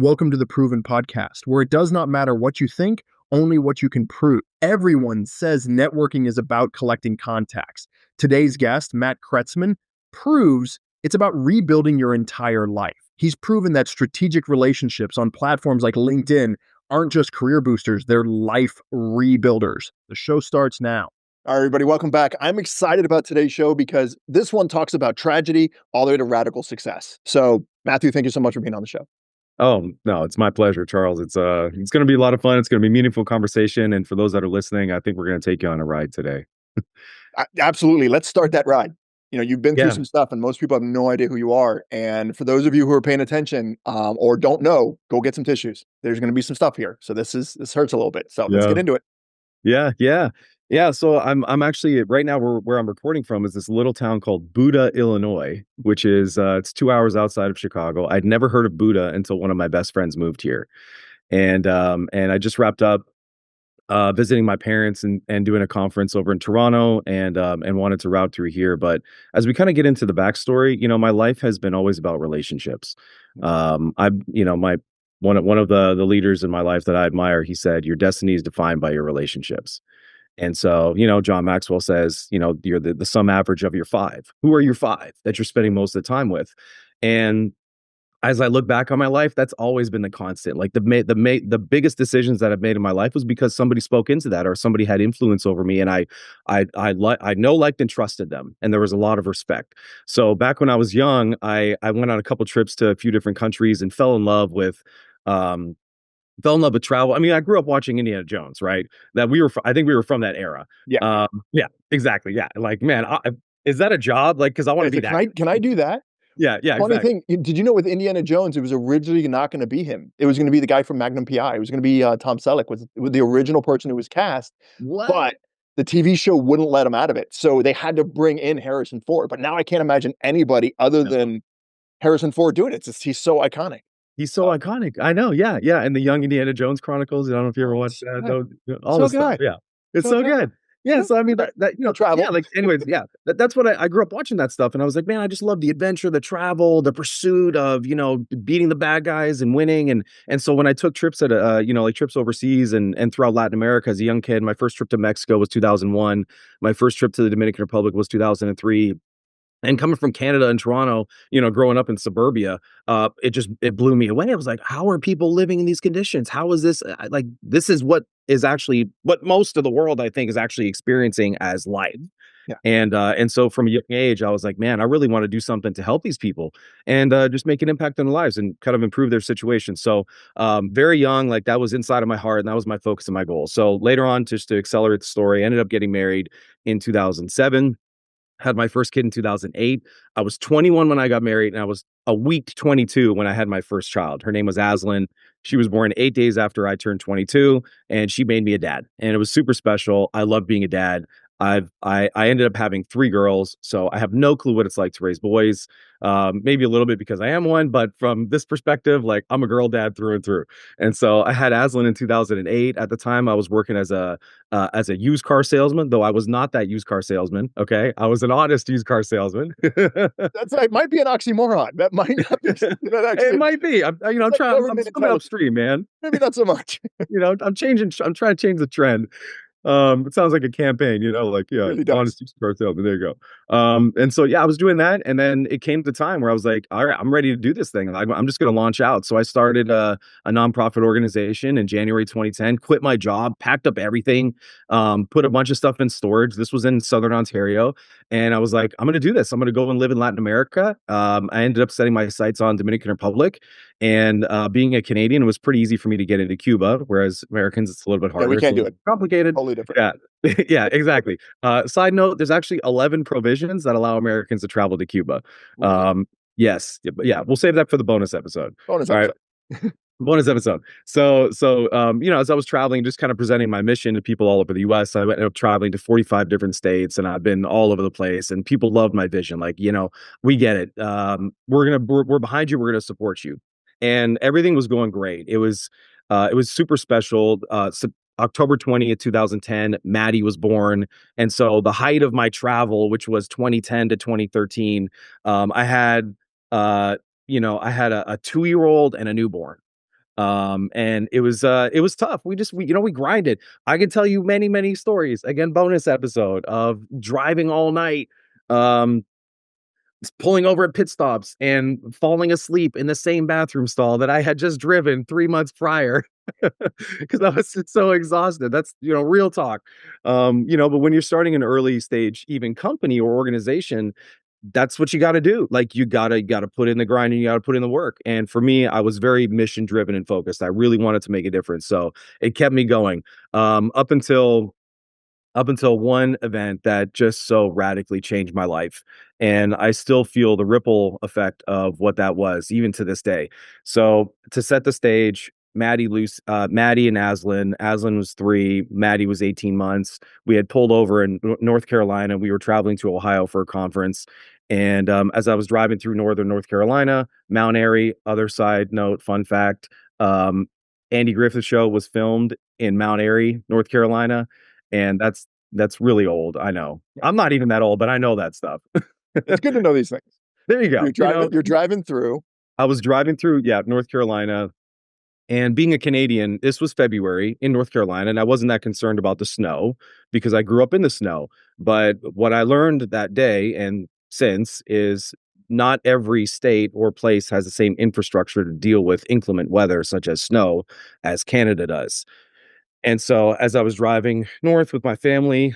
Welcome to the Proven Podcast, where it does not matter what you think, only what you can prove. Everyone says networking is about collecting contacts. Today's guest, Matt Cretzman, proves it's about rebuilding your entire life. He's proven that strategic relationships on platforms like LinkedIn aren't just career boosters, they're life rebuilders. The show starts now. All right, everybody, welcome back. I'm excited about today's show because this one talks about tragedy all the way to radical success. So, Matthew, thank you so much for being on the show. Oh, no, it's my pleasure, Charles. It's going to be a lot of fun. It's going to be a meaningful conversation. And for those that are listening, I think we're going to take you on a ride today. Absolutely. Let's start that ride. You've been through Yeah. some stuff and most people have no idea who you are. And for those of you who are paying attention or don't know, go get some tissues. There's going to be some stuff here. So this hurts a little bit. So let's get into it. Yeah. So I'm actually right now where I'm recording from is this little town called Buda, Illinois, which is it's 2 hours outside of Chicago. I'd never heard of Buda until one of my best friends moved here, and I just wrapped up visiting my parents and doing a conference over in Toronto and wanted to route through here. But as we kind of get into the backstory, my life has been always about relationships. My one of the leaders in my life that I admire, he said, "Your destiny is defined by your relationships." And so, John Maxwell says, you're the sum average of your five. Who are your five that you're spending most of the time with? And as I look back on my life, that's always been the constant. Like the biggest decisions that I've made in my life was because somebody spoke into that or somebody had influence over me, and I know, liked, and trusted them, and there was a lot of respect. So back when I was young, I went on a couple trips to a few different countries and fell in love with travel. I mean, I grew up watching Indiana Jones, right? I think we were from that era. Yeah. Yeah, exactly. Yeah. Like, man, is that a job? Like, cause I want to be that. Can I do that? Yeah. Funny Exactly. thing, did you know with Indiana Jones, it was originally not going to be him. It was going to be the guy from Magnum PI. It was going to be Tom Selleck was the original person who was cast. What? But the TV show wouldn't let him out of it. So they had to bring in Harrison Ford. But now I can't imagine anybody other than Harrison Ford doing it. He's so iconic. He's so iconic. I know. Yeah. Yeah. And the Young Indiana Jones Chronicles. I don't know if you ever watched that. All So this stuff. good. Yeah. It's so good. Yeah. So I mean Travel. yeah, like anyways, yeah. That's what I grew up watching that stuff. And I was like, man, I just love the adventure, the travel, the pursuit of, beating the bad guys and winning. And so when I took trips trips overseas and throughout Latin America as a young kid, my first trip to Mexico was 2001. My first trip to the Dominican Republic was 2003. And coming from Canada and Toronto, growing up in suburbia, it blew me away. I was like, how are people living in these conditions? How is this? This is what is actually what most of the world, I think, is actually experiencing as life. Yeah. And so from a young age, I was like, man, I really want to do something to help these people and just make an impact on their lives and kind of improve their situation. So very young, like that was inside of my heart and that was my focus and my goal. So later on, just to accelerate the story, I ended up getting married in 2007. Had my first kid in 2008. I was 21 when I got married, and I was a week 22 when I had my first child. Her name was Aslan. She was born 8 days after I turned 22, and she made me a dad. And it was super special. I love being a dad. I ended up having 3 girls, so I have no clue what it's like to raise boys. Maybe a little bit because I am one, but from this perspective, like I'm a girl dad through and through. And so I had Aslan in 2008. At the time, I was working as a used car salesman, though I was not that used car salesman. Okay, I was an honest used car salesman. That might be an oxymoron. That might not be. It might be. I'm coming upstream, man. Maybe not so much. I'm changing. I'm trying to change the trend. It sounds like a campaign, Really does. honest used car salesman. There you go. And so I was doing that, and then it came to time where I was like, all right, I'm ready to do this thing. I'm just going to launch out. So I started a nonprofit organization in January 2010. Quit my job, packed up everything, put a bunch of stuff in storage. This was in Southern Ontario, and I was like, I'm going to do this. I'm going to go and live in Latin America. I ended up setting my sights on Dominican Republic, and being a Canadian, it was pretty easy for me to get into Cuba, whereas Americans, it's a little bit harder. Yeah, we can't do it. Complicated. Totally different. Yeah. Yeah, exactly. Side note, there's actually 11 provisions that allow Americans to travel to Cuba. Yes. But yeah, we'll save that for the bonus episode. Bonus All episode. right. Bonus episode. So, as I was traveling, just kind of presenting my mission to people all over the US, I ended up traveling to 45 different states, and I've been all over the place, and people loved my vision. Like, we get it. We're behind you. We're going to support you. And everything was going great. It was super special. October 20th, 2010, Maddie was born. And so the height of my travel, which was 2010 to 2013, I had a 2-year-old and a newborn. And it was tough. We grinded. I could tell you many stories. Again, bonus episode of driving all night, um, pulling over at pit stops and falling asleep in the same bathroom stall that I had just driven 3 months prior because I was so exhausted. That's, real talk. But when you're starting an early stage even company or organization, that's what you got to do. Like you got to put in the grind and you got to put in the work. And for me, I was very mission driven and focused. I really wanted to make a difference. So it kept me going up until one event that just so radically changed my life. And I still feel the ripple effect of what that was, even to this day. So to set the stage, Maddie and Aslan. Aslan was 3, Maddie was 18 months. We had pulled over in North Carolina. We were traveling to Ohio for a conference. And as I was driving through northern North Carolina, Mount Airy, other side note, fun fact, um, Andy Griffith show was filmed in Mount Airy, North Carolina, and that's really old, I know. I'm not even that old, but I know that stuff. It's good to know these things. There you go. You're driving through. I was driving through, yeah, North Carolina, and being a Canadian, this was February in North Carolina, and I wasn't that concerned about the snow because I grew up in the snow. But what I learned that day and since is not every state or place has the same infrastructure to deal with inclement weather, such as snow, as Canada does. And so as I was driving north with my family,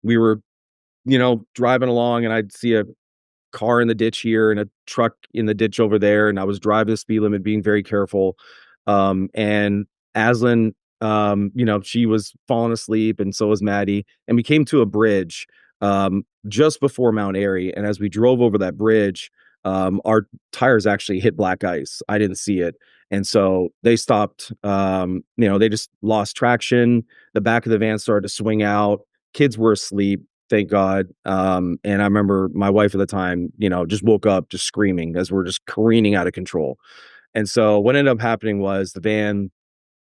we were, driving along and I'd see a car in the ditch here and a truck in the ditch over there. And I was driving the speed limit, being very careful. And Aslan, she was falling asleep and so was Maddie. And we came to a bridge just before Mount Airy. And as we drove over that bridge, our tires actually hit black ice. I didn't see it. And so they stopped, they just lost traction. The back of the van started to swing out. Kids were asleep, thank God. And I remember my wife at the time, just woke up just screaming as we're just careening out of control. And so what ended up happening was the van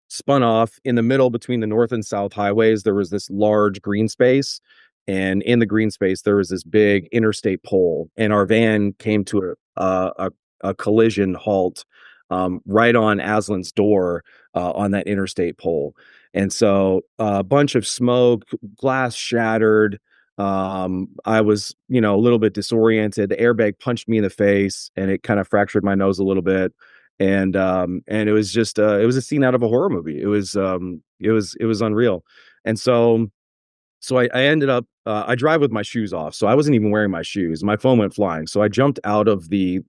spun off in the middle between the north and south highways. There was this large green space. And in the green space, there was this big interstate pole. And our van came to a collision halt right on Aslan's door on that interstate pole. And so a bunch of smoke, glass shattered. I was, a little bit disoriented. The airbag punched me in the face and it kind of fractured my nose a little bit. And it was just it was a scene out of a horror movie. It was unreal. And so I ended up I drive with my shoes off, so I wasn't even wearing my shoes. My phone went flying, so I jumped out of the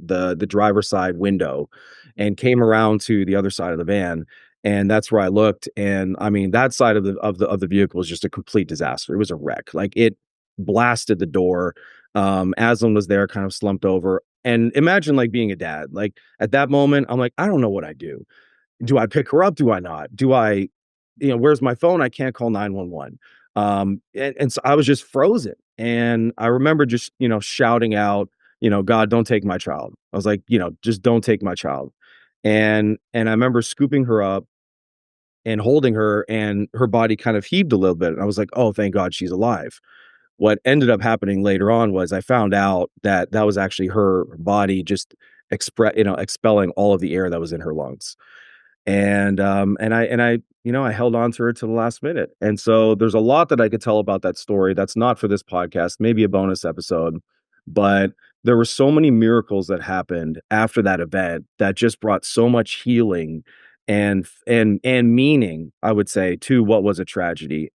driver's side window and came around to the other side of the van, and that's where I looked. And I mean, that side of the vehicle was just a complete disaster. It was a wreck. Like it blasted the door. Aslan was there, kind of slumped over. And imagine like being a dad. Like at that moment, I'm like, I don't know what I do. Do I pick her up? Do I not? Do I, where's my phone? I can't call 911. And so I was just frozen. And I remember just, shouting out, God, don't take my child. I was like, just don't take my child. And I remember scooping her up and holding her, and her body kind of heaved a little bit. And I was like, oh, thank God she's alive. What ended up happening later on was I found out that that was actually her body just expelling all of the air that was in her lungs. And I held on to her to the last minute. And so there's a lot that I could tell about that story. That's not for this podcast, maybe a bonus episode. But there were so many miracles that happened after that event that just brought so much healing and meaning, I would say, to what was a tragedy.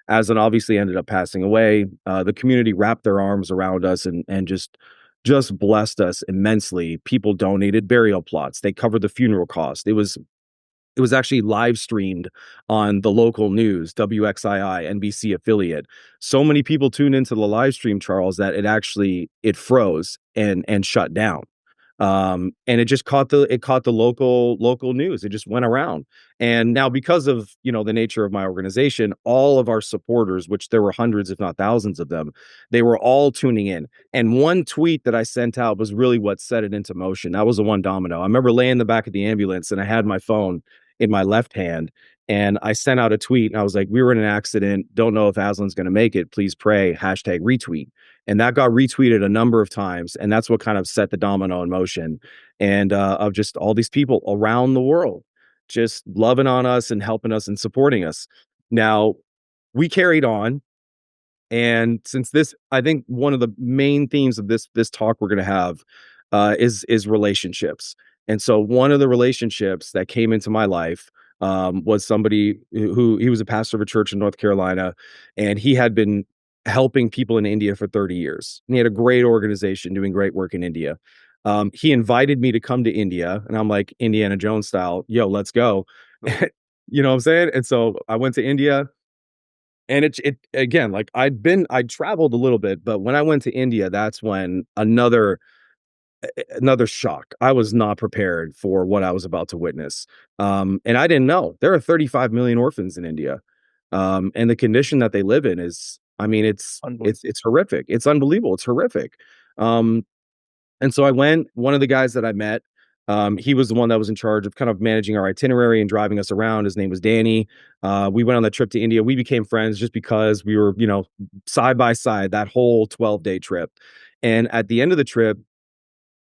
As it obviously ended up passing away, the community wrapped their arms around us and just blessed us immensely. People donated burial plots. They covered the funeral cost. It was actually live streamed on the local news, WXII, NBC affiliate. So many people tuned into the live stream, Charles, that it froze and shut down. And it just caught the local news. It just went around. And now because of, the nature of my organization, all of our supporters, which there were hundreds, if not thousands of them, they were all tuning in. And one tweet that I sent out was really what set it into motion. That was the one domino. I remember laying in the back of the ambulance and I had my phone in my left hand and I sent out a tweet and I was like, we were in an accident. Don't know if Aslan's going to make it. Please pray, #retweet. And that got retweeted a number of times. And that's what kind of set the domino in motion. And of just all these people around the world just loving on us and helping us and supporting us. Now, we carried on. And since this, I think one of the main themes of this talk we're going to have is relationships. And so one of the relationships that came into my life was somebody who he was a pastor of a church in North Carolina, and he had been helping people in India for 30 years. And he had a great organization doing great work in India. He invited me to come to India, and I'm like, Indiana Jones style, yo, let's go. You know what I'm saying? And so I went to India. And it again, like I'd traveled a little bit, but when I went to India, that's when another shock. I was not prepared for what I was about to witness. And I didn't know there are 35 million orphans in India. And the condition that they live in is, I mean, it's horrific. It's unbelievable. It's horrific. Um, and so I went, one of the guys that I met, he was the one that was in charge of kind of managing our itinerary and driving us around. His name was Danny. We went on the trip to India. We became friends just because we were, side by side that whole 12-day trip. And at the end of the trip,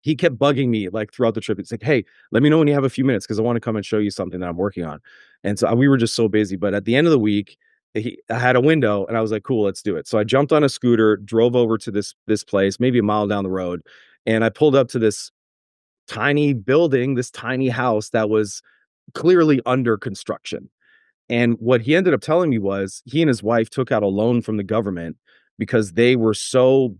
he kept bugging me like throughout the trip. It's like, hey, let me know when you have a few minutes because I want to come and show you something that I'm working on. And so we were just so busy. But at the end of the week, I had a window and I was like, cool, let's do it. So I jumped on a scooter, drove over to this place, maybe a mile down the road. And I pulled up to this tiny building, this tiny house that was clearly under construction. And what he ended up telling me was he and his wife took out a loan from the government because they were so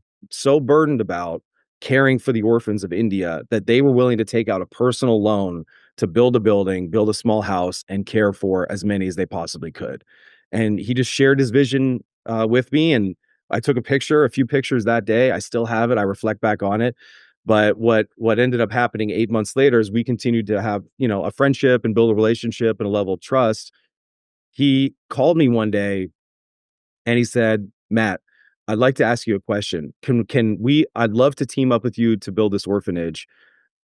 burdened about caring for the orphans of India that they were willing to take out a personal loan to build a building, build a small house, and care for as many as they possibly could. And he just shared his vision with me. And I took a few pictures that day. I still have it. I reflect back on it. But what ended up happening 8 months later is we continued to have, a friendship and build a relationship and a level of trust. He called me one day and he said, Matt, I'd like to ask you a question. I'd love to team up with you to build this orphanage.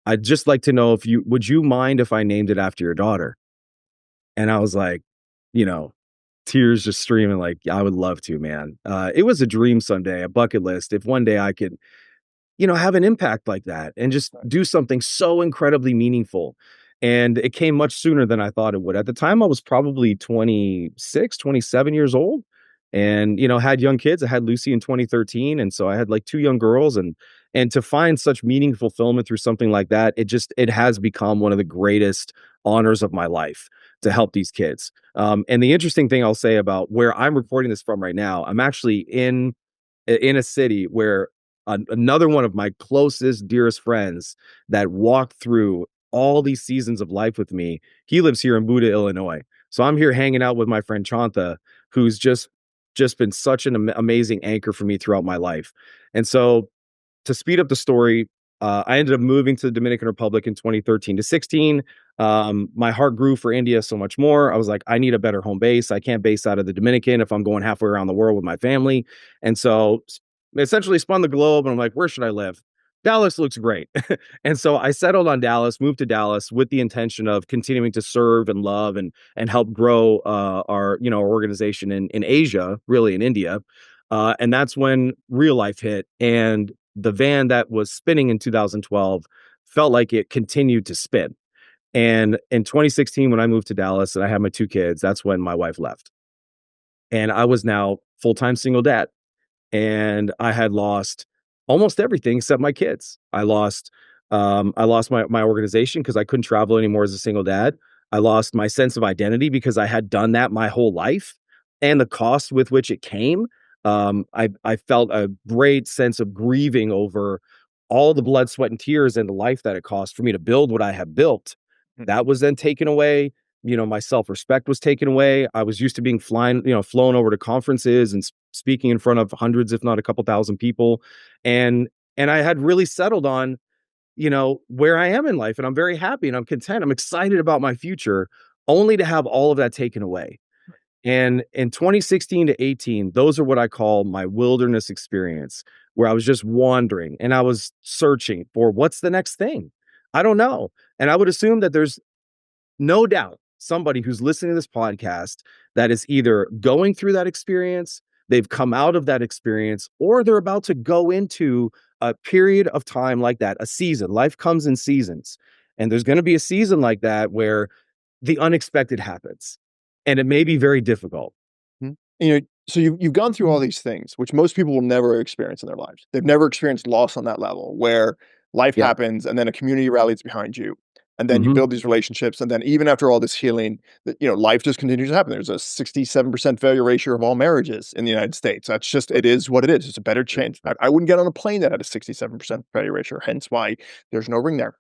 I'd just like to know would you mind if I named it after your daughter? And I was like, you know, tears just streaming, like, I would love to, man. It was a dream someday, a bucket list. If one day I could, have an impact like that and just do something so incredibly meaningful. And it came much sooner than I thought it would. At the time, I was probably 26, 27 years old and, had young kids. I had Lucy in 2013. And so I had like two young girls and to find such meaningful fulfillment through something like that, it has become one of the greatest honors of my life to help these kids. And the interesting thing I'll say about where I'm recording this from right now, I'm actually in a city where another one of my closest, dearest friends that walked through all these seasons of life with me, he lives here in Buda, Illinois. So I'm here hanging out with my friend Chanta, who's just been such an amazing anchor for me throughout my life. And so to speed up the story, I ended up moving to the Dominican Republic in 2013 to 16. My heart grew for India so much more. I was like, I need a better home base. I can't base out of the Dominican if I'm going halfway around the world with my family. And so essentially spun the globe and I'm like, where should I live? Dallas looks great. And so I settled on Dallas, moved to Dallas with the intention of continuing to serve and love and help grow our organization in Asia, really in India. And that's when real life hit. And the van that was spinning in 2012 felt like it continued to spin. And in 2016, when I moved to Dallas and I had my two kids, that's when my wife left. And I was now full-time single dad. And I had lost almost everything except my kids. I lost my organization because I couldn't travel anymore as a single dad. I lost my sense of identity because I had done that my whole life and the cost with which it came. I felt a great sense of grieving over all the blood, sweat, and tears and the life that it cost for me to build what I have built. That was then taken away. My self-respect was taken away. I was used to being flown over to conferences and speaking in front of hundreds, if not a couple thousand people. And I had really settled on, where I am in life. And I'm very happy and I'm content. I'm excited about my future, only to have all of that taken away. And in 2016 to 18, those are what I call my wilderness experience, where I was just wandering and I was searching for what's the next thing. I don't know. And I would assume that there's no doubt somebody who's listening to this podcast that is either going through that experience, they've come out of that experience, or they're about to go into a period of time like that, a season. Life comes in seasons. And there's going to be a season like that where the unexpected happens. And it may be very difficult. So you've gone through all these things, which most people will never experience in their lives. They've never experienced loss on that level where life Yeah. happens and then a community rallies behind you. And then you Mhm. build these relationships. And then even after all this healing, life just continues to happen. There's a 67% failure ratio of all marriages in the United States. That's just, it is what it is. It's a better chance. I wouldn't get on a plane that had a 67% failure ratio, hence why there's no ring there.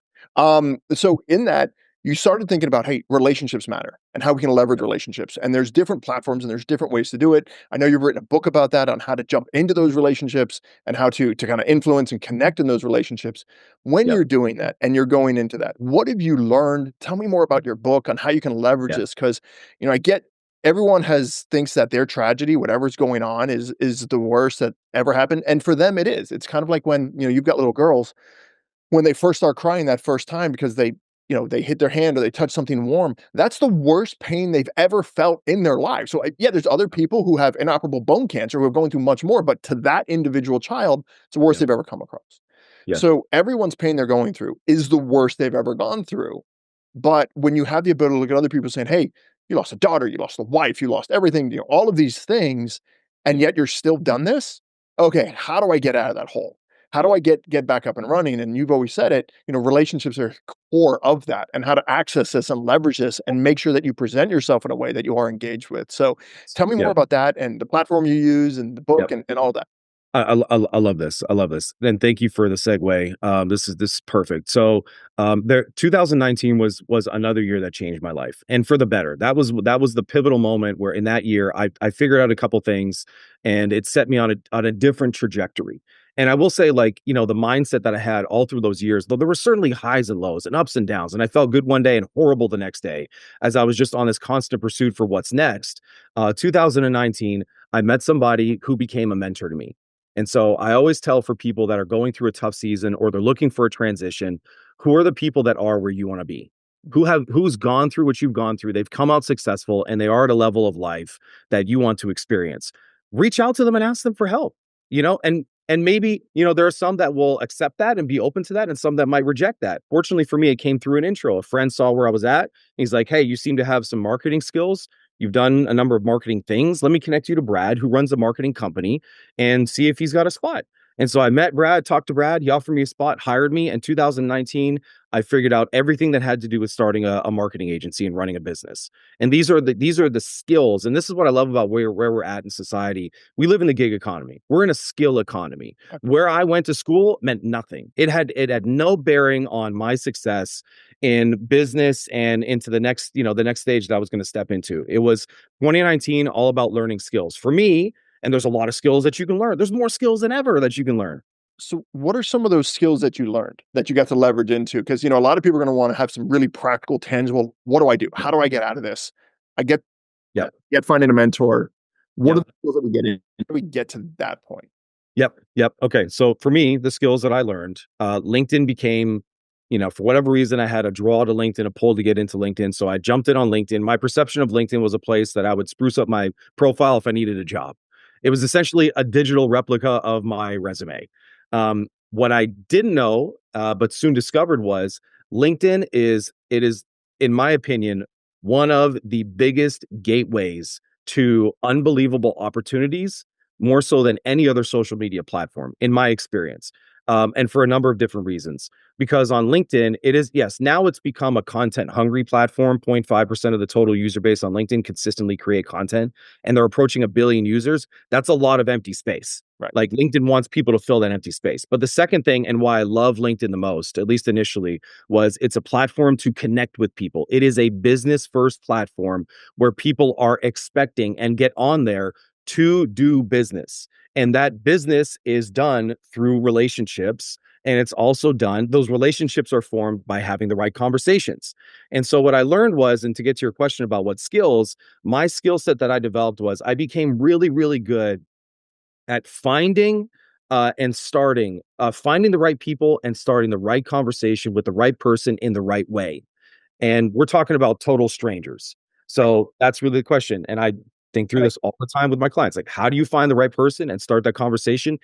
So in that, you started thinking about, hey, relationships matter and how we can leverage relationships. And there's different platforms and there's different ways to do it. I know you've written a book about that on how to jump into those relationships and how to kind of influence and connect in those relationships. When Yep. you're doing that and you're going into that, what have you learned? Tell me more about your book on how you can leverage Yeah. this. Cause I get everyone thinks that their tragedy, whatever's going on is the worst that ever happened. And for them it is. It's kind of like when, you've got little girls when they first start crying that first time because they hit their hand or they touch something warm, that's the worst pain they've ever felt in their life. So, yeah, there's other people who have inoperable bone cancer who are going through much more, but to that individual child, it's the worst Yep. they've ever come across. Yes. So everyone's pain they're going through is the worst they've ever gone through. But when you have the ability to look at other people saying, "Hey, you lost a daughter, you lost a wife, you lost everything," all of these things, and yet you're still done this. Okay, how do I get out of that hole? How do I get back up and running? And you've always said it, relationships are core of that, and how to access this and leverage this and make sure that you present yourself in a way that you are engaged with. So tell me more Yep. about that and the platform you use and the book Yep. and all that. I love this. I love this. And thank you for the segue. This is perfect. So there 2019 was another year that changed my life, and for the better. That was the pivotal moment where in that year I figured out a couple things, and it set me on a different trajectory. And I will say, like, the mindset that I had all through those years, though there were certainly highs and lows and ups and downs, and I felt good one day and horrible the next day as I was just on this constant pursuit for what's next. 2019, I met somebody who became a mentor to me. And so I always tell for people that are going through a tough season or they're looking for a transition, who are the people that are where you want to be? Who's gone through what you've gone through? They've come out successful and they are at a level of life that you want to experience. Reach out to them and ask them for help. And maybe, there are some that will accept that and be open to that and some that might reject that. Fortunately for me, it came through an intro. A friend saw where I was at. He's like, "Hey, you seem to have some marketing skills. You've done a number of marketing things. Let me connect you to Brad, who runs a marketing company, and see if he's got a spot." And so I met Brad, talked to Brad. He offered me a spot, hired me. In 2019, I figured out everything that had to do with starting a marketing agency and running a business. And these are the skills. And this is what I love about where we're at in society. We live in the gig economy. We're in a skill economy. Where I went to school meant nothing. It had no bearing on my success in business and into the next stage that I was going to step into. It was 2019 all about learning skills for me. And there's a lot of skills that you can learn. There's more skills than ever that you can learn. So what are some of those skills that you learned that you got to leverage into? Because, a lot of people are going to want to have some really practical, tangible, what do I do? How do I get out of this? I Yep. get finding a mentor. What are Yep. the skills that we get in? How do we get to that point? Yep. Okay. So for me, the skills that I learned, LinkedIn became, for whatever reason, I had a draw to LinkedIn, a pull to get into LinkedIn. So I jumped in on LinkedIn. My perception of LinkedIn was a place that I would spruce up my profile if I needed a job. It was essentially a digital replica of my resume. What I didn't know, but soon discovered was it is, in my opinion, one of the biggest gateways to unbelievable opportunities, more so than any other social media platform, in my experience. And for a number of different reasons. Because on LinkedIn, it is, yes, now it's become a content hungry platform. 0.5% of the total user base on LinkedIn consistently create content, and they're approaching 1 billion users. That's a lot of empty space. Right. Like, LinkedIn wants people to fill that empty space. But the second thing, and why I love LinkedIn the most, at least initially, was it's a platform to connect with people. It is a business first platform where people are expecting and get on there to do business. And that business is done through relationships. And it's also done, those relationships are formed by having the right conversations. And so what I learned was, and to get to your question about what skills, my skill set that I developed was I became really, really good at finding the right people and starting the right conversation with the right person in the right way. And we're talking about total strangers. So that's really the question. And I think through this all the time with my clients. Like, how do you find the right person and start that conversation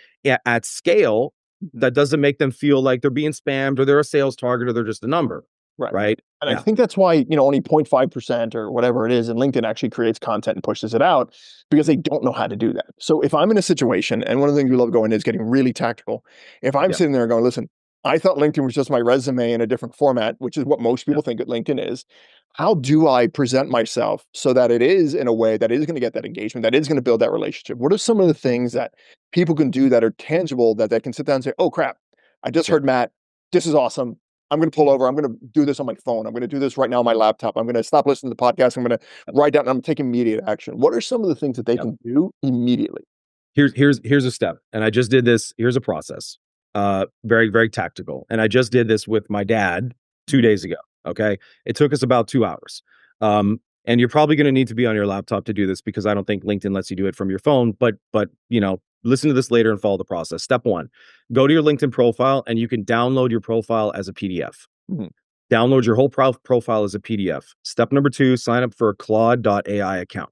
at scale that doesn't make them feel like they're being spammed or they're a sales target or they're just a number, Right. right? And I think that's why, only 0.5% or whatever it is in LinkedIn actually creates content and pushes it out, because they don't know how to do that. So if I'm in a situation, and one of the things we love going is getting really tactical. If I'm sitting there going, listen, I thought LinkedIn was just my resume in a different format, which is what most people think that LinkedIn is. How do I present myself so that it is in a way that is going to get that engagement, that is going to build that relationship? What are some of the things that people can do that are tangible, that they can sit down and say, oh crap, I just heard Matt, this is awesome. I'm going to pull over. I'm going to do this on my phone. I'm going to do this right now on my laptop. I'm going to stop listening to the podcast. I'm going to write down. I'm taking immediate action. What are some of the things that they can do immediately? Here's a step. And I just did this. Here's a process. Very, very tactical. And I just did this with my dad 2 days ago. Okay. It took us about 2 hours. And you're probably going to need to be on your laptop to do this because I don't think LinkedIn lets you do it from your phone. But listen to this later and follow the process. Step 1, go to your LinkedIn profile and you can download your profile as a PDF. Mm-hmm. Download your whole profile as a PDF. Step number 2, sign up for a Claude.ai account.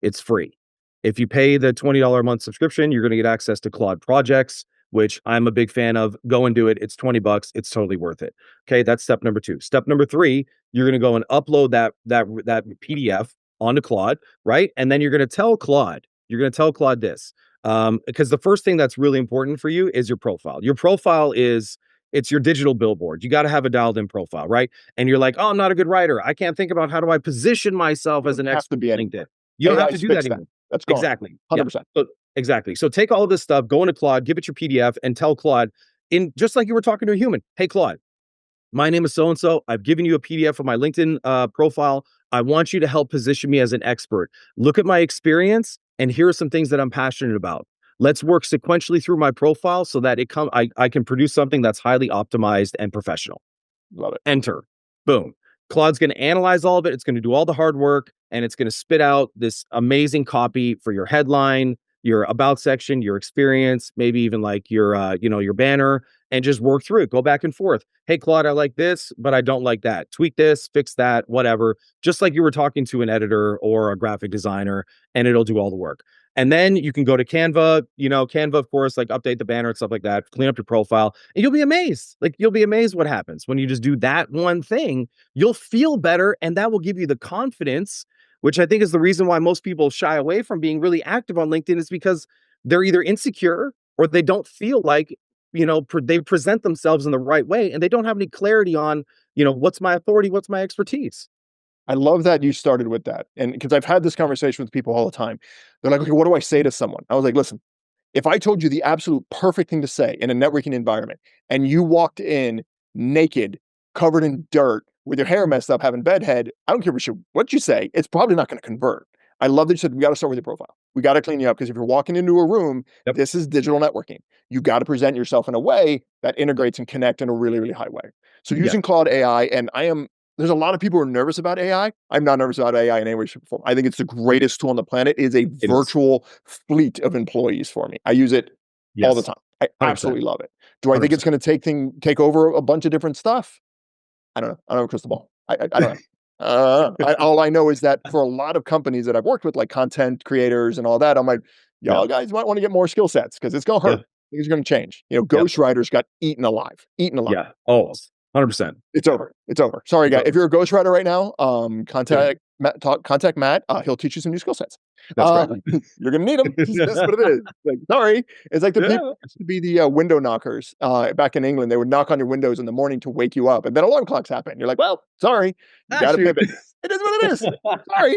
It's free. If you pay the $20 a month subscription, you're going to get access to Claude projects, which I'm a big fan of. Go and do it. It's $20. It's totally worth it. Okay, that's step number 2. Step number 3, you're going to go and upload that PDF onto Claude, right? And then you're going to tell Claude this. Because the first thing that's really important for you is your profile. Your profile it's your digital billboard. You got to have a dialed in profile, right? And you're like, oh, I'm not a good writer. I can't think about how do I position myself as an expert on LinkedIn. You don't have to do that anymore. That's gone. Exactly. 100%. Yeah. So, exactly. So take all of this stuff, go into Claude, give it your PDF, and tell Claude, just like you were talking to a human, hey, Claude, my name is so-and-so. I've given you a PDF of my LinkedIn profile. I want you to help position me as an expert. Look at my experience, and here are some things that I'm passionate about. Let's work sequentially through my profile so that I can produce something that's highly optimized and professional. Love it. Enter. Boom. Claude's going to analyze all of it. It's going to do all the hard work, and it's going to spit out this amazing copy for your headline, your about section, your experience, maybe even like your banner, and just work through it. Go back and forth. Hey, Claude, I like this, but I don't like that. Tweak this, fix that, whatever. Just like you were talking to an editor or a graphic designer, and it'll do all the work. And then you can go to Canva, Canva, of course, like update the banner and stuff like that, clean up your profile, and you'll be amazed. Like, you'll be amazed what happens when you just do that one thing. You'll feel better, and that will give you the confidence, which I think is the reason why most people shy away from being really active on LinkedIn, is because they're either insecure or they don't feel like, they present themselves in the right way, and they don't have any clarity on, what's my authority, what's my expertise. I love that you started with that. And because I've had this conversation with people all the time. They're like, okay, what do I say to someone? I was like, listen, if I told you the absolute perfect thing to say in a networking environment and you walked in naked, covered in dirt, with your hair messed up, having bedhead, I don't care what you say, it's probably not going to convert. I love that you said, we got to start with your profile. We got to clean you up, because if you're walking into a room, this is digital networking. You got to present yourself in a way that integrates and connect in a really, really high way. So using Claude AI, and there's a lot of people who are nervous about AI. I'm not nervous about AI in any way, shape, or form. I think it's the greatest tool on the planet. It is a virtual fleet of employees for me. I use it all the time. I absolutely love it. Do I think it's going to take over a bunch of different stuff? I don't know. I don't have a crystal ball. I don't know. All I know is that for a lot of companies that I've worked with, like content creators and all that, I'm like, y'all guys might want to get more skill sets, because it's going to hurt. Things are going to change. Ghostwriters got eaten alive. Yeah. Oh, 100%. It's over. Sorry, guys. If you're a ghostwriter right now, contact Matt. He'll teach you some new skill sets. That's right. You're gonna need them. That's what it is. Like, sorry, it's like the people used to be the window knockers back in England. They would knock on your windows in the morning to wake you up, and then alarm clocks happen. You're like, well, sorry, you got to pivot. It is what it is. Sorry,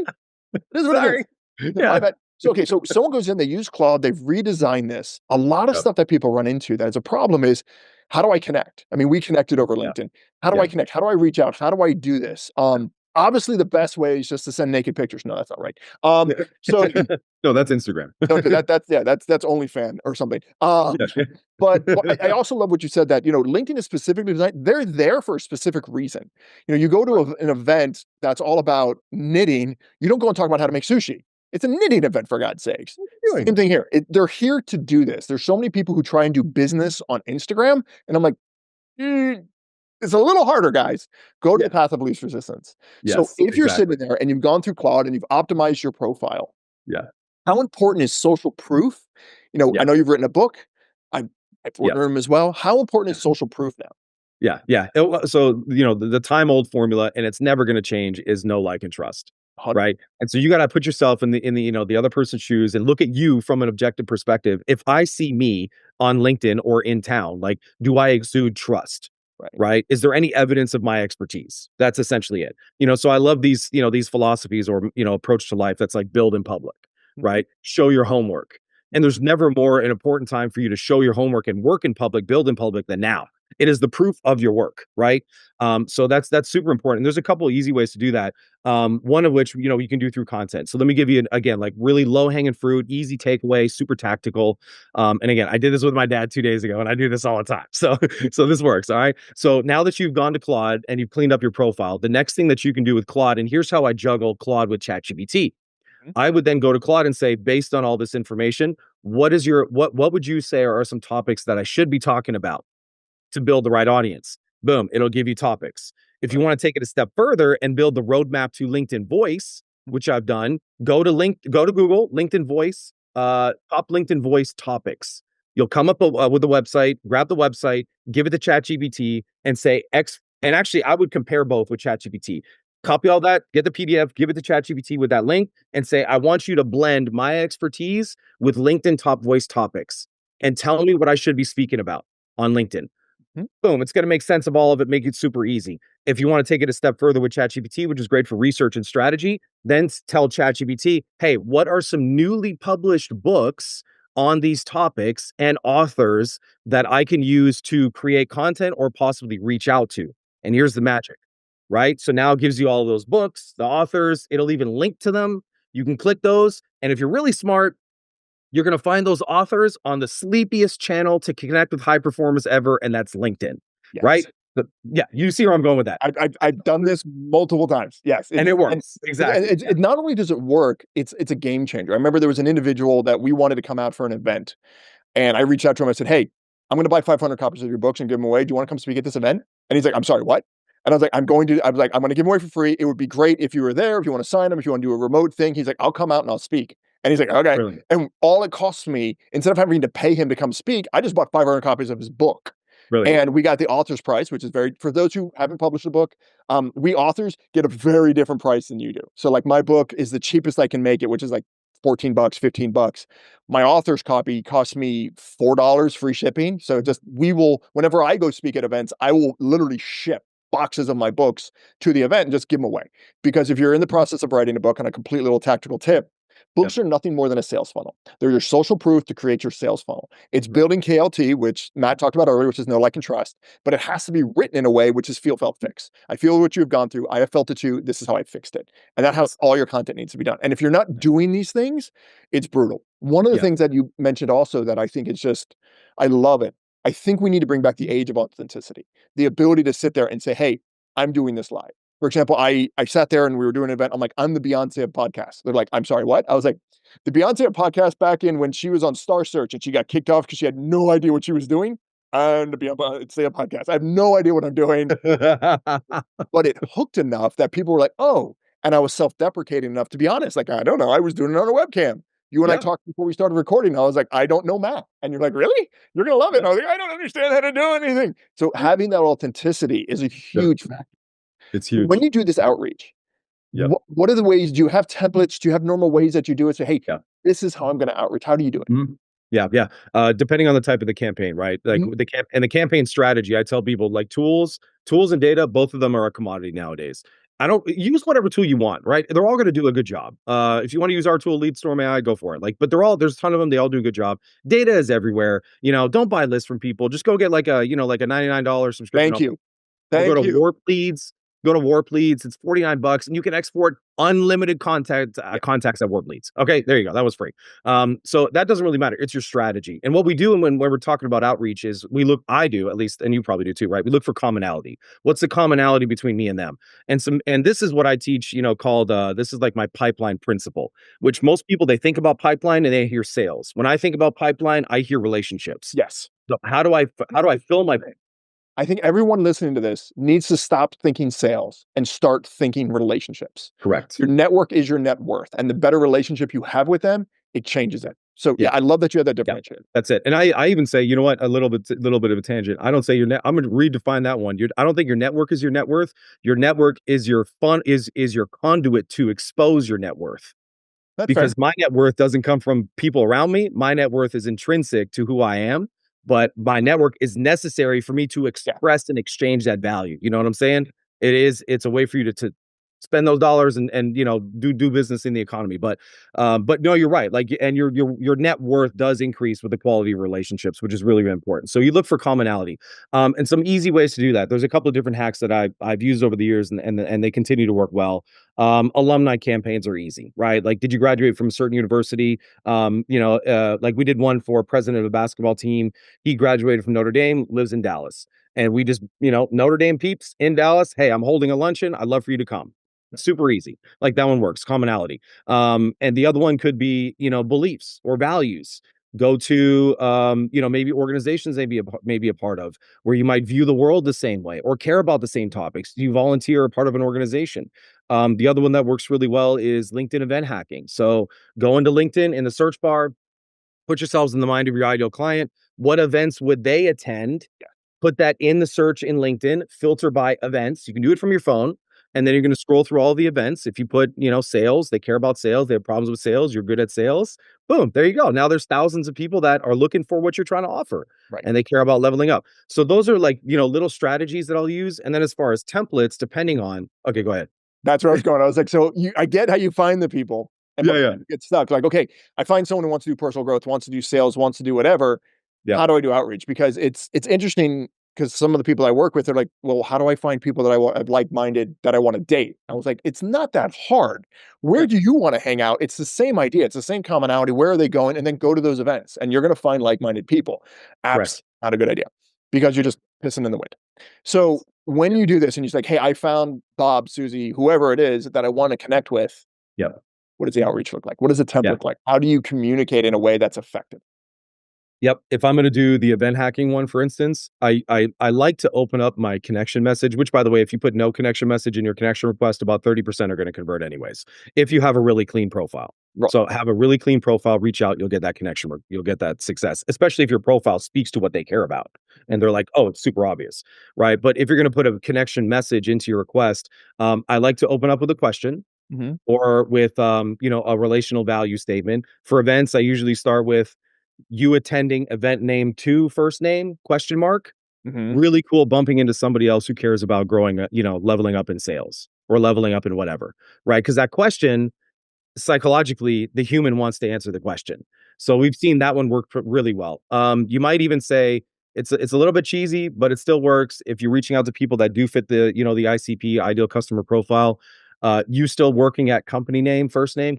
it is what it is. My bad. So someone goes in, they use Claude, they've redesigned this. A lot of stuff that people run into that is a problem is, how do I connect? I mean, we connected over LinkedIn. How do I connect? How do I reach out? How do I do this? Obviously, the best way is just to send naked pictures. No, that's not right. So no, that's Instagram. No, that's OnlyFans or something. But I also love what you said, that LinkedIn is specifically designed. They're there for a specific reason. You go to an event that's all about knitting. You don't go and talk about how to make sushi. It's a knitting event, for God's sakes. Same thing here. They're here to do this. There's so many people who try and do business on Instagram, and I'm like, it's a little harder, guys. Go to the path of least resistance. So if you're sitting there and you've gone through Claude and you've optimized your profile, Yeah. How important is social proof? Yeah. I know you've written a book. I've Yeah. written them as well. How important is social proof now? Yeah, yeah. So, the time-old formula, and it's never gonna change, is know, like, and trust, Hun- right? And so you gotta put yourself in the other person's shoes and look at you from an objective perspective. If I see me on LinkedIn or in town, like, do I exude trust, Right. right? Is there any evidence of my expertise? That's essentially it. So I love these philosophies or, approach to life that's like build in public, Mhm. right? Show your homework. And there's never more an important time for you to show your homework and work in public, build in public than now. It is the proof of your work, right? So that's super important. There's a couple of easy ways to do that. One of which you can do through content. So let me give you again like really low hanging fruit, easy takeaway, super tactical. And again, I did this with my dad 2 days ago, and I do this all the time. So so this works. All right. So now that you've gone to Claude and you've cleaned up your profile, the next thing that you can do with Claude, and here's how I juggle Claude with ChatGPT. Mhm. I would then go to Claude and say, based on all this information, what would you say are some topics that I should be talking about to build the right audience? Boom, it'll give you topics. If you Right. want to take it a step further and build the roadmap to LinkedIn Voice, which I've done, go to Google, LinkedIn Voice, top LinkedIn Voice topics. You'll come up with the website, grab the website, give it to ChatGPT, and say X. And actually, I would compare both with ChatGPT. Copy all that, get the PDF, give it to ChatGPT with that link, and say, I want you to blend my expertise with LinkedIn top voice topics and tell me what I should be speaking about on LinkedIn. Mhm. Boom, it's going to make sense of all of it, make it super easy. If you want to take it a step further with ChatGPT, which is great for research and strategy, then tell ChatGPT, hey, what are some newly published books on these topics and authors that I can use to create content or possibly reach out to? And here's the magic, right? So now it gives you all of those books, the authors, it'll even link to them. You can click those. And if you're really smart, you're going to find those authors on the sleepiest channel to connect with high performers ever, and that's LinkedIn, right? Yes. Yeah, you see where I'm going with that. I've done this multiple times. Yes, And it and works. Exactly. it not only does it work, it's a game changer. I remember there was an individual that we wanted to come out for an event, and I reached out to him. I said, "Hey, I'm going to buy 500 copies of your books and give them away. Do you want to come speak at this event?" And he's like, "I'm sorry, what?" And I was like, I'm going to give them away for free. It would be great if you were there, if you want to sign them, if you want to do a remote thing." He's like, "I'll come out and I'll speak." And he's like, "Okay." Brilliant. And all it cost me, instead of having to pay him to come speak, I just bought 500 copies of his book. Brilliant. And we got the author's price, which is for those who haven't published a book, we authors get a very different price than you do. So like my book is the cheapest I can make it, which is like 14 bucks, 15 bucks. My author's copy costs me $4 free shipping. So whenever I go speak at events, I will literally ship boxes of my books to the event and just give them away. Because if you're in the process of writing a book, on a complete little tactical tip, Yep. books are nothing more than a sales funnel. They're your social proof to create your sales funnel. It's building KLT, which Matt talked about earlier, which is know, like, and trust, but it has to be written in a way which is feel, felt, fix. I feel what you've gone through. I have felt it too. This is how I fixed it. And that's how Yes. all your content needs to be done. And if you're not doing these things, it's brutal. One of the Yeah. things that you mentioned also that I think is just, I love it. I think we need to bring back the age of authenticity, the ability to sit there and say, hey, I'm doing this live. For example, I sat there and we were doing an event. I'm like, I'm the Beyonce of podcasts. They're like, I'm sorry, what? I was like, the Beyonce of podcast back in when she was on Star Search and she got kicked off because she had no idea what she was doing. And the Beyonce of podcast, I have no idea what I'm doing, but it hooked enough that people were like, oh, and I was self-deprecating enough to be honest. Like, I don't know, I was doing it on a webcam. You and I Yeah. talked before we started recording. I was like, I don't know math. And you're like, really? You're going to love it. Yeah. And I was like, I don't understand how to do anything. So having that authenticity is a Yeah. huge factor. It's huge. When you do this outreach, Yep. what are the ways? Do you have templates? Do you have normal ways that you do it? Say, hey, Yeah. this is how I'm going to outreach. How do you do it? Mhm. Yeah, yeah. Depending on the type of the campaign, right? Like Mhm. the campaign strategy, I tell people like tools and data, both of them are a commodity nowadays. I don't use whatever tool you want, right? They're all going to do a good job. If you want to use our tool, LeadStorm AI, go for it. Like, but there's a ton of them. They all do a good job. Data is everywhere. Don't buy lists from people. Just go get like a $99 subscription. Thank you. Or go Thank to you. Warp Leads. Go to Warp Leads. It's $49, and you can export unlimited contacts at Warp Leads. Okay, there you go. That was free. So that doesn't really matter. It's your strategy. And what we do when we're talking about outreach is I do at least, and you probably do too, right? We look for commonality. What's the commonality between me and them? And this is what I teach, called this is like my pipeline principle, which most people they think about pipeline and they hear sales. When I think about pipeline, I hear relationships. Yes. So how do I fill my I think everyone listening to this needs to stop thinking sales and start thinking relationships. Correct. Your network is your net worth, and the better relationship you have with them, it changes it. So yeah, I love that you had that differentiated. That's it. And I even say, you know what, a little bit of a tangent. I don't say your net. I'm going to redefine that one. I don't think your network is your net worth. Your network is your is your conduit to expose your net worth. That's Because fair. my net worth doesn't come from people around me. My net worth is intrinsic to who I am, but my network is necessary for me to express and exchange that value. You know what I'm saying? It's a way for you to spend those dollars and do business in the economy. But no, you're right. Like, and your net worth does increase with the quality of relationships, which is really, really important. So you look for commonality, and some easy ways to do that. There's a couple of different hacks that I've used over the years, and they continue to work well. Alumni campaigns are easy, right? Like, did you graduate from a certain university? Like we did one for president of a basketball team. He graduated from Notre Dame, lives in Dallas. And we just, Notre Dame peeps in Dallas. Hey, I'm holding a luncheon. I'd love for you to come. Super easy. Like that one works, commonality. And the other one could be, beliefs or values. Go to, maybe organizations maybe a part of where you might view the world the same way or care about the same topics. Do you volunteer or part of an organization? The other one that works really well is LinkedIn event hacking. So go into LinkedIn in the search bar, put yourselves in the mind of your ideal client. What events would they attend? Put that in the search in LinkedIn, filter by events. You can do it from your phone. And then you're going to scroll through all the events. If you put, sales, they care about sales, they have problems with sales, you're good at sales. Boom, there you go. Now there's thousands of people that are looking for what you're trying to offer. Right. And they care about leveling up. So those are like, little strategies that I'll use. And then as far as templates, depending on, okay, go ahead. That's where I was going. I was like, so I get how you find the people. And you get stuck. Like, okay, I find someone who wants to do personal growth, wants to do sales, wants to do whatever. Yeah. How do I do outreach? Because it's interesting because some of the people I work with are like, well, how do I find people that I'm like-minded that I want to date? I was like, it's not that hard. Where do you want to hang out? It's the same idea. It's the same commonality. Where are they going? And then go to those events and you're going to find like-minded people. Apps, not a good idea because you're just pissing in the wind. So when you do this and you're like, hey, I found Bob, Susie, whoever it is that I want to connect with. Yep. What does the outreach look like? What does the template look like? How do you communicate in a way that's effective? Yep. If I'm going to do the event hacking one, for instance, I like to open up my connection message, which, by the way, if you put no connection message in your connection request, about 30% are going to convert anyways, if you have a really clean profile. Right. So have a really clean profile, reach out, you'll get that connection, you'll get that success, especially if your profile speaks to what they care about. And they're like, oh, it's super obvious, right? But if you're going to put a connection message into your request, I like to open up with a question. Mm-hmm. Or with, a relational value statement. For events, I usually start with, you attending event name 2 first name ? Mm-hmm. Really cool bumping into somebody else who cares about growing, leveling up in sales or leveling up in whatever, right? Because that question, psychologically, the human wants to answer the question. So we've seen that one work really well. You might even say it's a little bit cheesy, but it still works if you're reaching out to people that do fit the, the ICP, ideal customer profile. You still working at company name, first name ?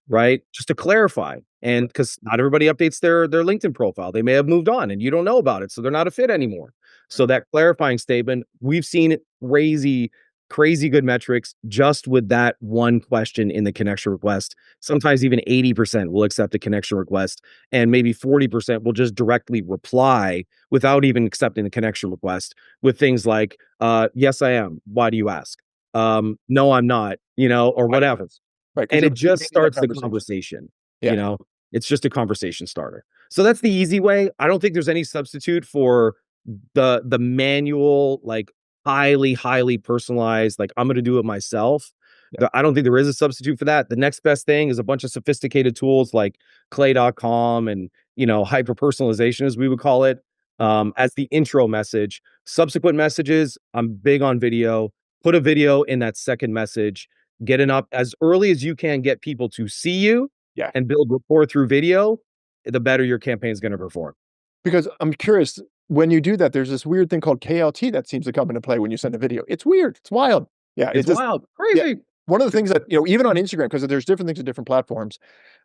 Right? Just to clarify. And because not everybody updates their LinkedIn profile. They may have moved on and you don't know about it. So they're not a fit anymore. So that clarifying statement, we've seen crazy good metrics just with that one question in the connection request. Sometimes even 80% will accept a connection request and maybe 40% will just directly reply without even accepting the connection request with things like, yes, I am. Why do you ask? No, I'm not, or whatever. Right. And it just starts the conversation. Yeah. It's just a conversation starter. So that's the easy way. I don't think there's any substitute for the manual, like highly personalized, like I'm going to do it myself. Yeah. I don't think there is a substitute for that. The next best thing is a bunch of sophisticated tools like clay.com and, hyper personalization, as we would call it, as the intro message. Subsequent messages, I'm big on video. Put a video in that second message. Get it up as early as you can, get people to see you and build rapport through video, the better your campaign is going to perform. Because I'm curious, when you do that, there's this weird thing called KLT that seems to come into play when you send a video. It's weird. It's wild. Yeah. It's wild. Crazy. Yeah. One of the things that, even on Instagram, because there's different things on different platforms,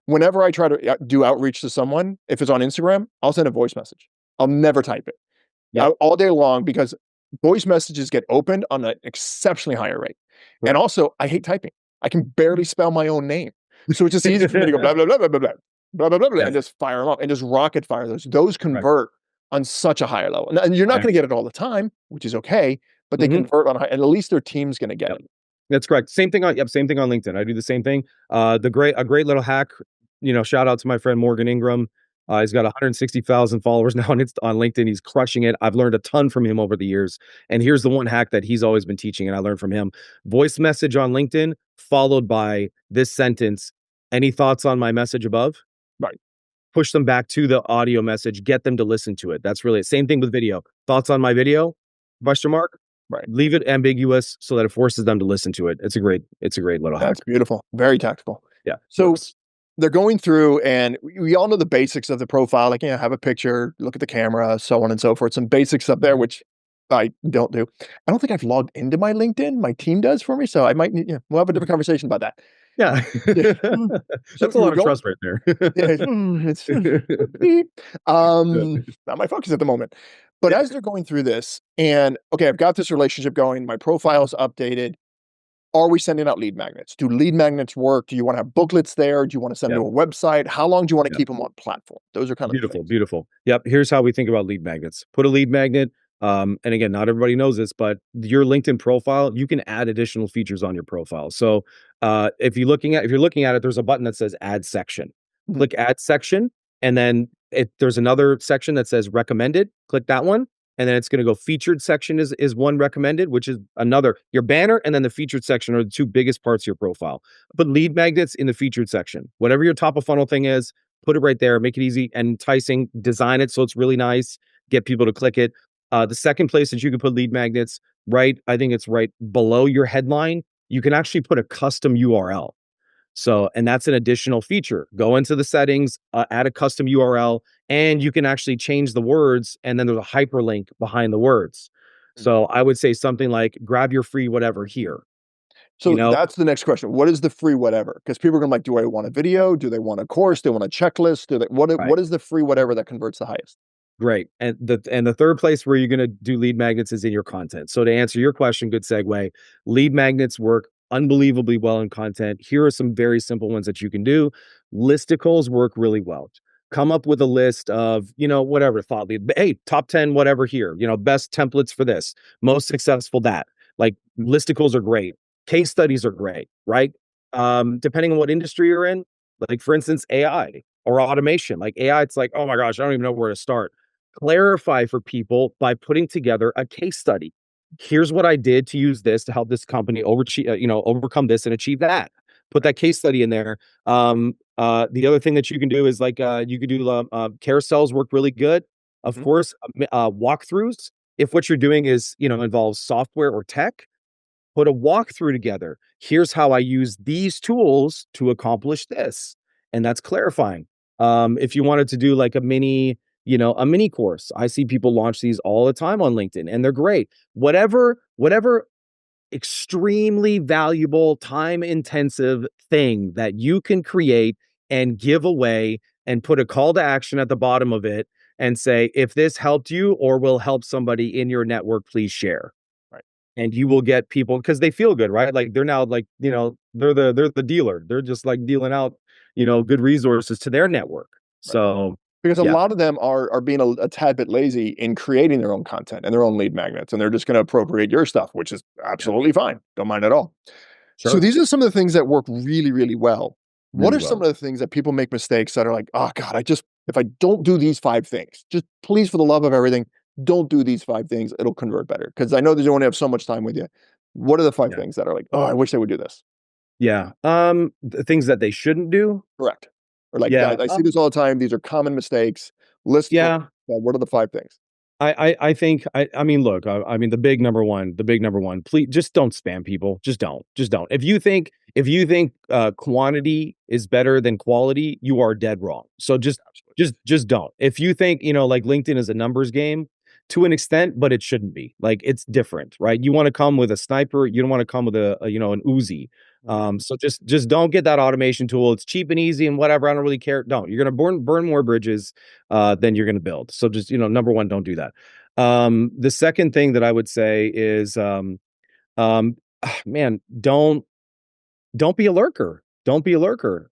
whenever I try to do outreach to someone, if it's on Instagram, I'll send a voice message. I'll never type it all day long because voice messages get opened on an exceptionally higher rate. Right. And also, I hate typing. I can barely spell my own name. So it's just easy for me to go blah, blah, blah, blah, blah, blah, blah, blah, blah, blah, and just fire them up and just rocket fire those. Those convert on such a higher level. And you're not going to get it all the time, which is okay, but they Mm-hmm. convert on high, and at least their team's going to get Yep. it. That's correct. Same thing on same thing on LinkedIn. I do the same thing. A great little hack, shout out to my friend Morgan Ingram. He's got 160,000 followers now on LinkedIn. He's crushing it. I've learned a ton from him over the years. And here's the one hack that he's always been teaching, and I learned from him. Voice message on LinkedIn, followed by this sentence. Any thoughts on my message above? Right. Push them back to the audio message, get them to listen to it. That's really it. Same thing with video. Thoughts on my video? Question mark. Right. Leave it ambiguous so that it forces them to listen to it. It's a great little hack. That's beautiful. Very tactical. Yeah. So works. they're going through, and we all know the basics of the profile, like, have a picture, look at the camera, so on and so forth. Some basics up there, which I don't do. I don't think I've logged into my LinkedIn. My team does for me, so I might need. Yeah, we'll have a different conversation about that. Yeah. Yeah. So That's a lot of trust right there. yeah, it's not my focus at the moment. But as they're going through this, and okay, I've got this relationship going, my profile's updated. Are we sending out lead magnets? Do lead magnets work? Do you want to have booklets there? Do you want to send Yep. them to a website? How long do you want to Yep. keep them on platform? Those are kind of the Beautiful, things. beautiful. Yep. Here's how we think about lead magnets. Put a lead magnet. And again, not everybody knows this, but your LinkedIn profile, you can add additional features on your profile. So if you're looking at it, there's a button that says add section. Mhm. Click add section, and then there's another section that says recommended. Click that one. And then it's going to go featured section is one recommended, which is another. Your banner and then the featured section are the two biggest parts of your profile. Put lead magnets in the featured section. Whatever your top of funnel thing is, put it right there. Make it easy and enticing. Design it so it's really nice. Get people to click it. The second place that you can put lead magnets, right? I think it's right below your headline. You can actually put a custom URL. So, and that's an additional feature. Go into the settings, add a custom URL, and you can actually change the words. And then there's a hyperlink behind the words. So I would say something like grab your free whatever here. So that's the next question. What is the free whatever? Because people are going to like, do I want a video? Do they want a course? Do they want a checklist? Right. What is the free whatever that converts the highest? Great. And the third place where you're going to do lead magnets is in your content. So to answer your question, good segue, lead magnets work unbelievably well in content. Here are some very simple ones that you can do. Listicles work really well. Come up with a list of, whatever thought lead. Hey, top 10, whatever here, best templates for this, most successful that. Like listicles are great. Case studies are great, right? Depending on what industry you're in, like for instance, AI or automation, like AI, it's like, oh my gosh, I don't even know where to start. Clarify for people by putting together a case study. Here's what I did to use this to help this company overcome this and achieve that. Put that case study in there. The other thing that you can do is like you could do carousels work really good. Of course, walkthroughs. If what you're doing is involves software or tech, put a walkthrough together. Here's how I use these tools to accomplish this, and that's clarifying. If you wanted to do like a mini course, I see people launch these all the time on LinkedIn, and they're great. Whatever extremely valuable, time intensive thing that you can create and give away, and put a call to action at the bottom of it, and say, if this helped you or will help somebody in your network, please share. And you will get people because they feel good, right? Like they're now like, they're the dealer. They're just like dealing out, good resources to their network. Right. So because a yeah. lot of them are being a tad bit lazy in creating their own content and their own lead magnets, and they're just going to appropriate your stuff, which is absolutely fine. Don't mind at all. So Sure. these are some of the things that work really, really well. What Really are some well. of the things that people make mistakes that are like, oh God, if I don't do these 5 things, just please, for the love of everything, don't do these 5 things. It'll convert better. Because I know that you only have so much time with you. What are the 5 Yeah. things that are like, oh, I wish they would do this? Yeah. The things that they shouldn't do. Correct. Or like, Yeah. I see this all the time. These are common mistakes. List. Yeah. What are the 5 things? I think I mean, look, I mean, the big number one, please just don't spam people. Just don't. If you think quantity is better than quality, you are dead wrong. So just don't. If you think, like LinkedIn is a numbers game to an extent, but it shouldn't be. Like it's different, right? You want to come with a sniper, you don't want to come with an Uzi. So just don't get that automation tool. It's cheap and easy and whatever. I don't really care. Don't. You're gonna burn more bridges than you're gonna build. So just number one, don't do that. The second thing that I would say is man, don't be a lurker. Don't be a lurker.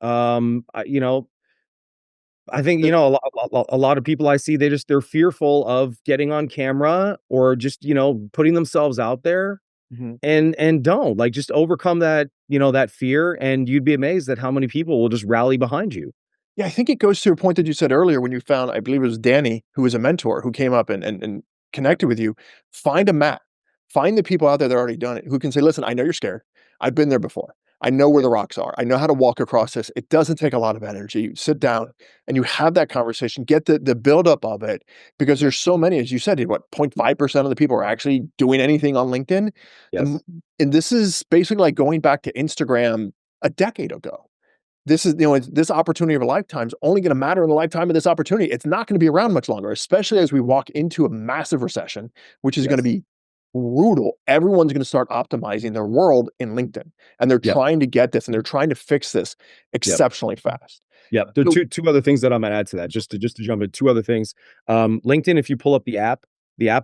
I think, a lot of people I see, they're fearful of getting on camera or just, putting themselves out there Mhm. and don't like just overcome that, that fear. And you'd be amazed at how many people will just rally behind you. Yeah, I think it goes to a point that you said earlier when you found, I believe it was Danny, who was a mentor who came up and connected with you. Find a map. Find the people out there that already done it who can say, listen, I know you're scared. I've been there before. I know where the rocks are. I know how to walk across this. It doesn't take a lot of energy. You sit down and you have that conversation, get the buildup of it, because there's so many, as you said, what 0.5% of the people are actually doing anything on LinkedIn. And, Yes. and this is basically like going back to Instagram a decade ago. This is, this opportunity of a lifetime is only going to matter in the lifetime of this opportunity. It's not going to be around much longer, especially as we walk into a massive recession, which is going to Yes. be brutal. Everyone's going to start optimizing their world in LinkedIn, and they're Yep. trying to get this and they're trying to fix this Yep. exceptionally fast. Yeah, there are So, two other things that I'm gonna add to that, just to jump in. Two other things. LinkedIn, if you pull up the app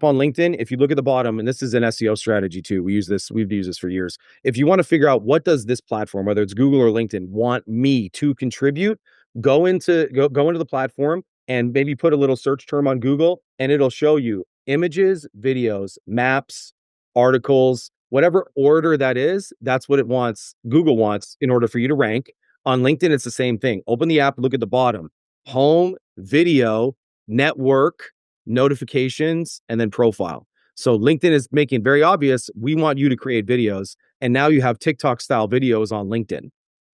on LinkedIn, if you look at the bottom, and this is an SEO strategy too. We've used this for years. If you want to figure out what does this platform, whether it's Google or LinkedIn, want me to contribute, go into the platform and maybe put a little search term on Google, and it'll show you images, videos, maps, articles, whatever order that is, that's what it wants, Google wants in order for you to rank. On LinkedIn, it's the same thing. Open the app, look at the bottom. Home, video, network, notifications, and then profile. So LinkedIn is making very obvious, we want you to create videos. And now you have TikTok style videos on LinkedIn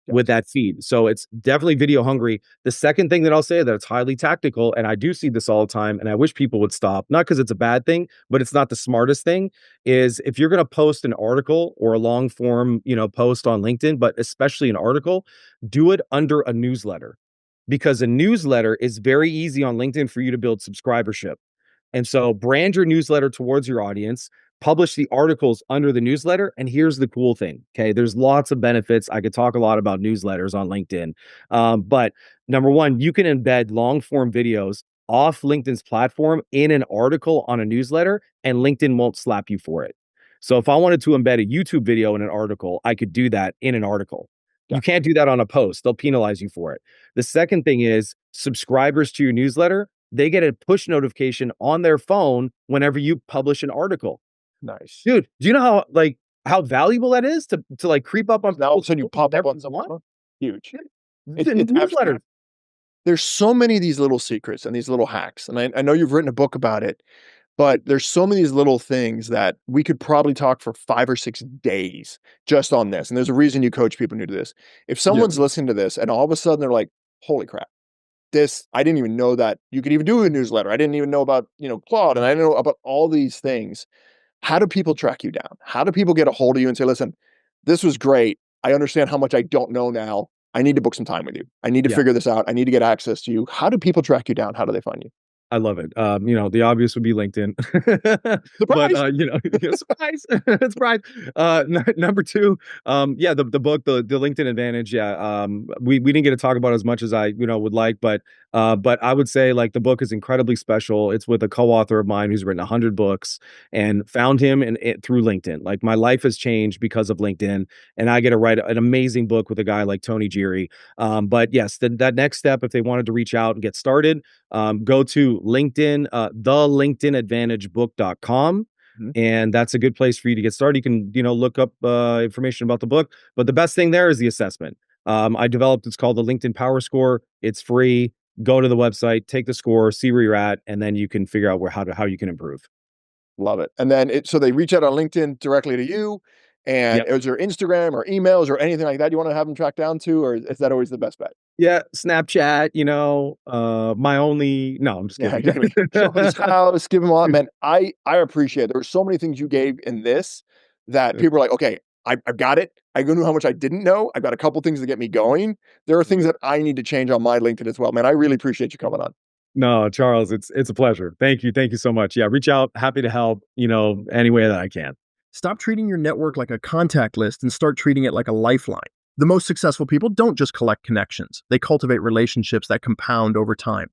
with yes. that feed. So it's definitely video hungry. The second thing that I'll say that it's highly tactical, and I do see this all the time, and I wish people would stop, not because it's a bad thing, but it's not the smartest thing, is if you're going to post an article or a long form, post on LinkedIn, but especially an article, do it under a newsletter, because a newsletter is very easy on LinkedIn for you to build subscribership. And so brand your newsletter towards your audience, publish the articles under the newsletter. And here's the cool thing. Okay. There's lots of benefits. I could talk a lot about newsletters on LinkedIn. But number one, you can embed long form videos off LinkedIn's platform in an article on a newsletter, and LinkedIn won't slap you for it. So if I wanted to embed a YouTube video in an article, I could do that in an article. Yeah. You can't do that on a post. They'll penalize you for it. The second thing is subscribers to your newsletter, they get a push notification on their phone whenever you publish an article. Nice. Dude, do you know how valuable that is to like creep up on Now all of a people's sudden you phones pop up whenever on you someone's want? phone. Huge. The It's absolutely. newsletters. There's so many of these little secrets and these little hacks, and I know you've written a book about it. But there's so many of these little things that we could probably talk for 5 or 6 days just on this, and there's a reason you coach people new to this. If Yeah. someone's listening to this and all of a sudden they're like, "Holy crap, this I didn't even know that you could even do a newsletter. I didn't even know about, Claude, and I didn't know about all these things." How do people track you down? How do people get a hold of you and say, "Listen, this was great. I understand how much I don't know now. I need to book some time with you. I need to Yeah. figure this out. I need to get access to you." How do people track you down? How do they find you? I love it. The obvious would be LinkedIn. But Surprise! surprise, surprise. Number two, yeah, the book, the LinkedIn Advantage. Yeah. We didn't get to talk about as much as I, would like, but I would say like the book is incredibly special. It's with a co-author of mine who's written 100 books, and found him through LinkedIn. Like my life has changed because of LinkedIn, and I get to write an amazing book with a guy like Tony Geary. But yes, that next step, if they wanted to reach out and get started, go to LinkedIn, the LinkedInAdvantageBook.com. Mhm. And that's a good place for you to get started. You can, look up information about the book. But the best thing there is the assessment. I developed, it's called the LinkedIn Power Score. It's free. Go to the website, take the score, see where you're at, and then you can figure out how you can improve. Love it. And then so they reach out on LinkedIn directly to you. And Yep. is there Instagram or emails or anything like that you want to have them track down to, or is that always the best bet? Yeah, Snapchat, my only no, I'm just Yeah, kidding. exactly. Show him his house, give him all that. Man, I appreciate it. There were so many things you gave in this that people are like, okay, I've got it. I know how much I didn't know. I've got a couple things to get me going. There are things that I need to change on my LinkedIn as well. Man, I really appreciate you coming on. No, Charles, it's a pleasure. Thank you. Thank you so much. Yeah, reach out. Happy to help, any way that I can. Stop treating your network like a contact list and start treating it like a lifeline. The most successful people don't just collect connections, they cultivate relationships that compound over time.